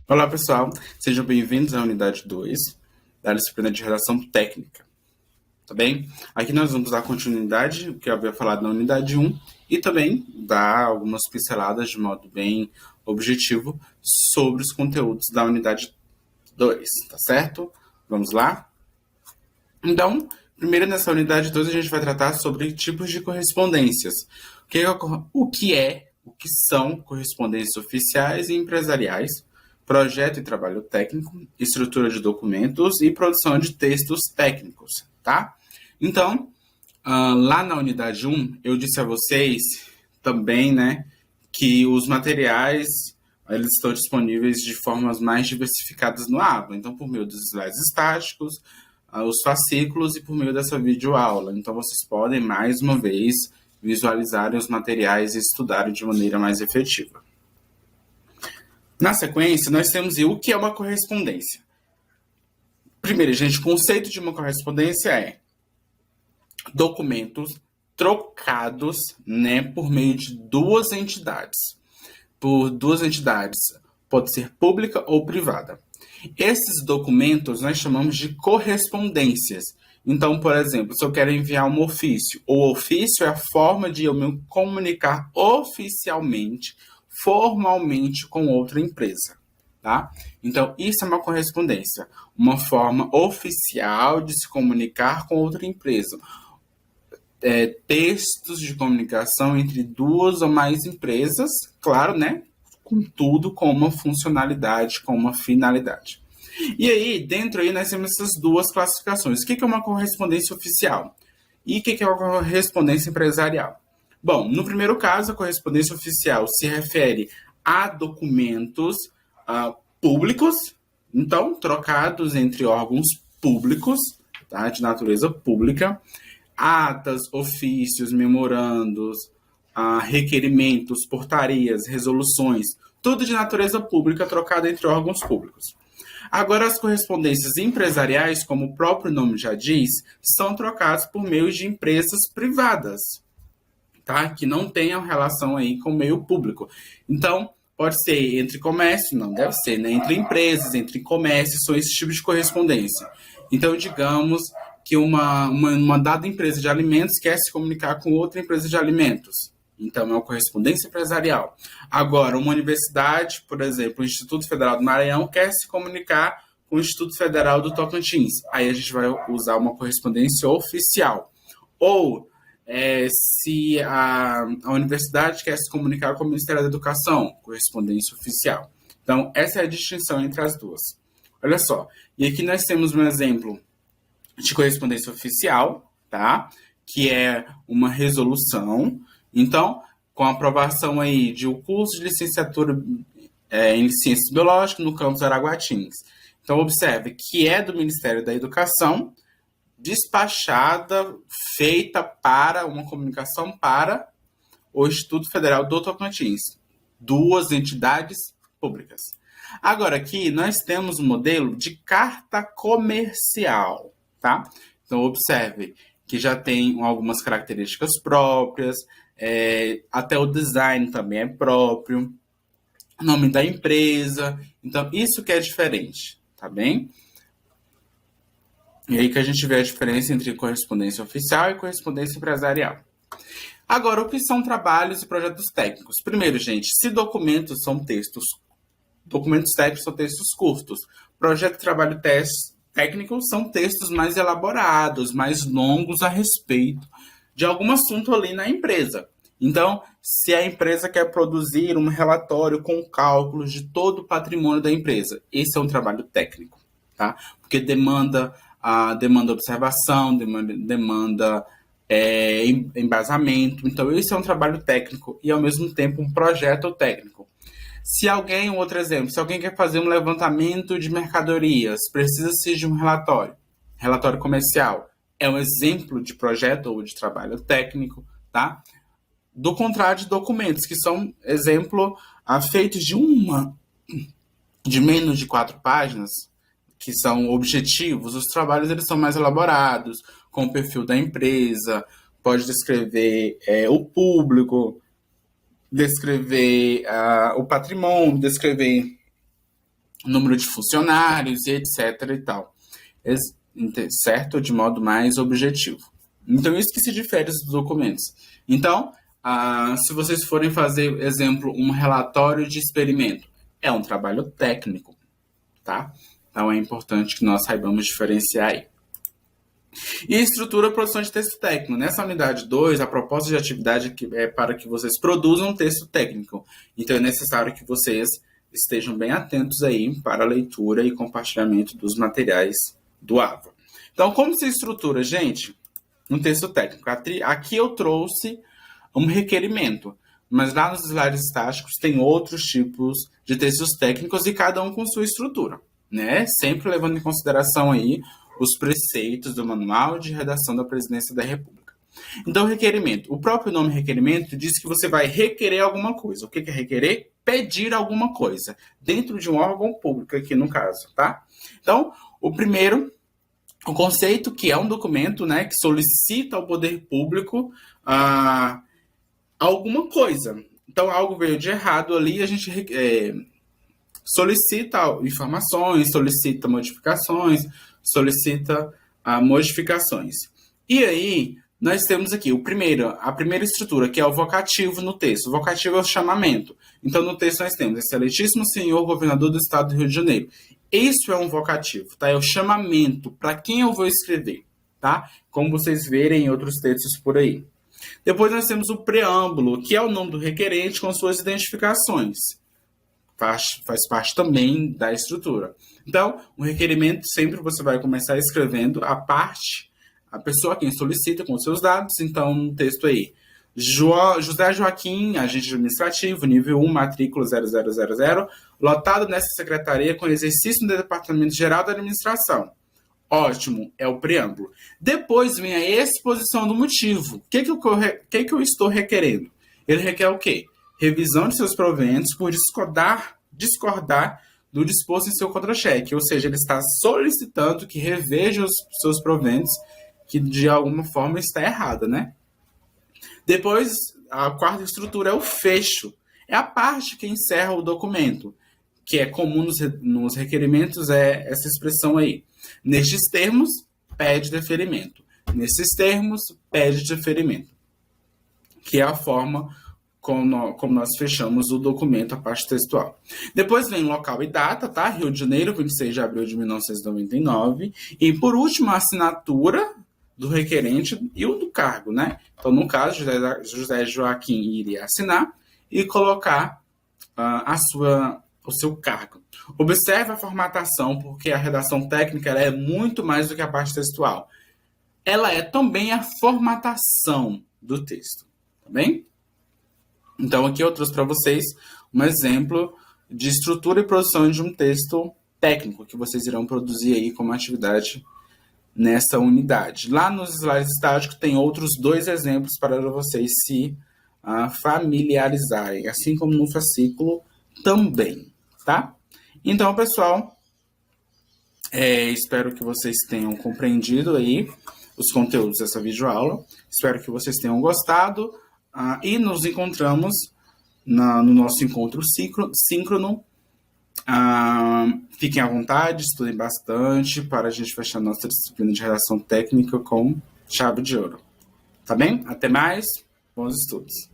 Olá, pessoal. Sejam bem-vindos à unidade 2 da disciplina de Redação Técnica. Tá bem? Aqui nós vamos dar continuidade ao que eu havia falado na unidade 1 e também dar algumas pinceladas de modo bem objetivo sobre os conteúdos da unidade 2, tá certo? Vamos lá? Então, primeiro nessa unidade 2 a gente vai tratar sobre tipos de correspondências. O que são correspondências oficiais e empresariais, projeto e trabalho técnico, estrutura de documentos e produção de textos técnicos, tá? Então, lá na unidade 1, eu disse a vocês também, né, que os materiais eles estão disponíveis de formas mais diversificadas no Aba. Então, por meio dos slides estáticos, os fascículos e por meio dessa videoaula. Então, vocês podem, mais uma vez, visualizarem os materiais e estudarem de maneira mais efetiva. Na sequência, nós temos o que é uma correspondência. Primeiro, gente, o conceito de uma correspondência é documentos trocados, né, por meio de duas entidades. Por duas entidades, pode ser pública ou privada. Esses documentos nós chamamos de correspondências. Então, por exemplo, se eu quero enviar um ofício, o ofício é a forma de eu me comunicar oficialmente, formalmente com outra empresa, tá? Então, isso é uma correspondência, uma forma oficial de se comunicar com outra empresa. Textos de comunicação entre duas ou mais empresas, claro, né? Contudo, com uma funcionalidade, com uma finalidade. E aí, dentro aí, nós temos essas duas classificações. O que é uma correspondência oficial? E o que é uma correspondência empresarial? Bom, no primeiro caso, a correspondência oficial se refere a documentos públicos, então, trocados entre órgãos públicos, tá, de natureza pública, atas, ofícios, memorandos, requerimentos, portarias, resoluções, tudo de natureza pública trocado entre órgãos públicos. Agora, as correspondências empresariais, como o próprio nome já diz, são trocadas por meio de empresas privadas, tá? Que não tenham relação aí com o meio público. Então, pode ser entre comércio, não deve ser, né? Entre empresas, entre comércio, são esses tipos de correspondência. Então, digamos que uma dada empresa de alimentos quer se comunicar com outra empresa de alimentos. Então, é uma correspondência empresarial. Agora, uma universidade, por exemplo, o Instituto Federal do Maranhão, quer se comunicar com o Instituto Federal do Tocantins. Aí a gente vai usar uma correspondência oficial. Ou, se a universidade quer se comunicar com o Ministério da Educação, correspondência oficial. Então, essa é a distinção entre as duas. Olha só, e aqui nós temos um exemplo de correspondência oficial, tá? Que é uma resolução. Então, com a aprovação aí de um curso de licenciatura em Ciências Biológicas no campus Araguatins. Então, observe que é do Ministério da Educação, despachada, feita para uma comunicação para o Instituto Federal do Tocantins. Duas entidades públicas. Agora, aqui nós temos um modelo de carta comercial, tá? Então, observe que já tem algumas características próprias, até o design também é próprio, nome da empresa. Então, isso que é diferente, tá bem? E aí que a gente vê a diferença entre correspondência oficial e correspondência empresarial. Agora, o que são trabalhos e projetos técnicos? Primeiro, gente, se documentos técnicos são textos curtos. Projeto e trabalho técnico são textos mais elaborados, mais longos a respeito de algum assunto ali na empresa. Então, se a empresa quer produzir um relatório com cálculos de todo o patrimônio da empresa, esse é um trabalho técnico, tá? Porque demanda observação, demanda embasamento. Então, esse é um trabalho técnico e, ao mesmo tempo, um projeto técnico. Se alguém, outro exemplo, se alguém quer fazer um levantamento de mercadorias, precisa-se de um relatório comercial. É um exemplo de projeto ou de trabalho técnico, tá? Do contrário de documentos, que são, exemplo, feitos de menos de 4 páginas, que são objetivos. Os trabalhos eles são mais elaborados, com o perfil da empresa, pode descrever o público, descrever o patrimônio, descrever número de funcionários e etc e tal, certo? De modo mais objetivo. Então, isso que se difere dos documentos. Então, se vocês forem fazer, exemplo, um relatório de experimento, é um trabalho técnico, tá? Então, é importante que nós saibamos diferenciar aí. E estrutura produção de texto técnico. Nessa unidade 2, a proposta de atividade é para que vocês produzam um texto técnico. Então, é necessário que vocês estejam bem atentos aí para a leitura e compartilhamento dos materiais do AVA. Então, como se estrutura, gente, um texto técnico? Aqui eu trouxe um requerimento, mas lá nos slides estáticos tem outros tipos de textos técnicos e cada um com sua estrutura, né? Sempre levando em consideração aí os preceitos do Manual de Redação da Presidência da República. Então, requerimento. O próprio nome requerimento diz que você vai requerer alguma coisa. O que é requerer? Pedir alguma coisa, dentro de um órgão público, aqui no caso, tá? Então, o primeiro, o conceito que é um documento, né, que solicita ao poder público alguma coisa. Então, algo veio de errado ali, a gente solicita informações, solicita modificações, solicita modificações. E aí, nós temos aqui a primeira estrutura, que é o vocativo no texto. O vocativo é o chamamento. Então, no texto nós temos Excelentíssimo Senhor Governador do Estado do Rio de Janeiro. Isso é um vocativo, tá? É o chamamento para quem eu vou escrever, tá? Como vocês verem em outros textos por aí. Depois nós temos o preâmbulo, que é o nome do requerente com suas identificações. Faz parte também da estrutura. Então, o requerimento sempre você vai começar escrevendo a pessoa a quem solicita com seus dados. Então, no texto aí, José Joaquim, agente administrativo, nível 1, matrícula 0000, lotado nessa secretaria com exercício no Departamento Geral da Administração. Ótimo, é o preâmbulo. Depois vem a exposição do motivo. O que eu estou requerendo? Ele requer o quê? Revisão de seus proventos por discordar do disposto em seu contra-cheque. Ou seja, ele está solicitando que reveja os seus proventos, que de alguma forma está errada, né? Depois, a quarta estrutura é o fecho. É a parte que encerra o documento, que é comum nos requerimentos, é essa expressão aí. Nestes termos, pede deferimento. Nesses termos, pede deferimento. Que é a forma como nós fechamos o documento, a parte textual. Depois vem local e data, tá? Rio de Janeiro, 26 de abril de 1999. E, por último, a assinatura do requerente e o do cargo, né? Então, no caso, José Joaquim iria assinar e colocar o seu cargo. Observe a formatação, porque a redação técnica ela é muito mais do que a parte textual. Ela é também a formatação do texto, tá bem? Então, aqui eu trouxe para vocês um exemplo de estrutura e produção de um texto técnico que vocês irão produzir aí como atividade nessa unidade. Lá nos slides estáticos tem outros 2 exemplos para vocês se familiarizarem, assim como no fascículo também, tá? Então, pessoal, espero que vocês tenham compreendido aí os conteúdos dessa videoaula. Espero que vocês tenham gostado e nos encontramos no nosso encontro síncrono. Fiquem à vontade, estudem bastante para a gente fechar nossa disciplina de redação técnica com chave de ouro. Tá bem? Até mais, bons estudos.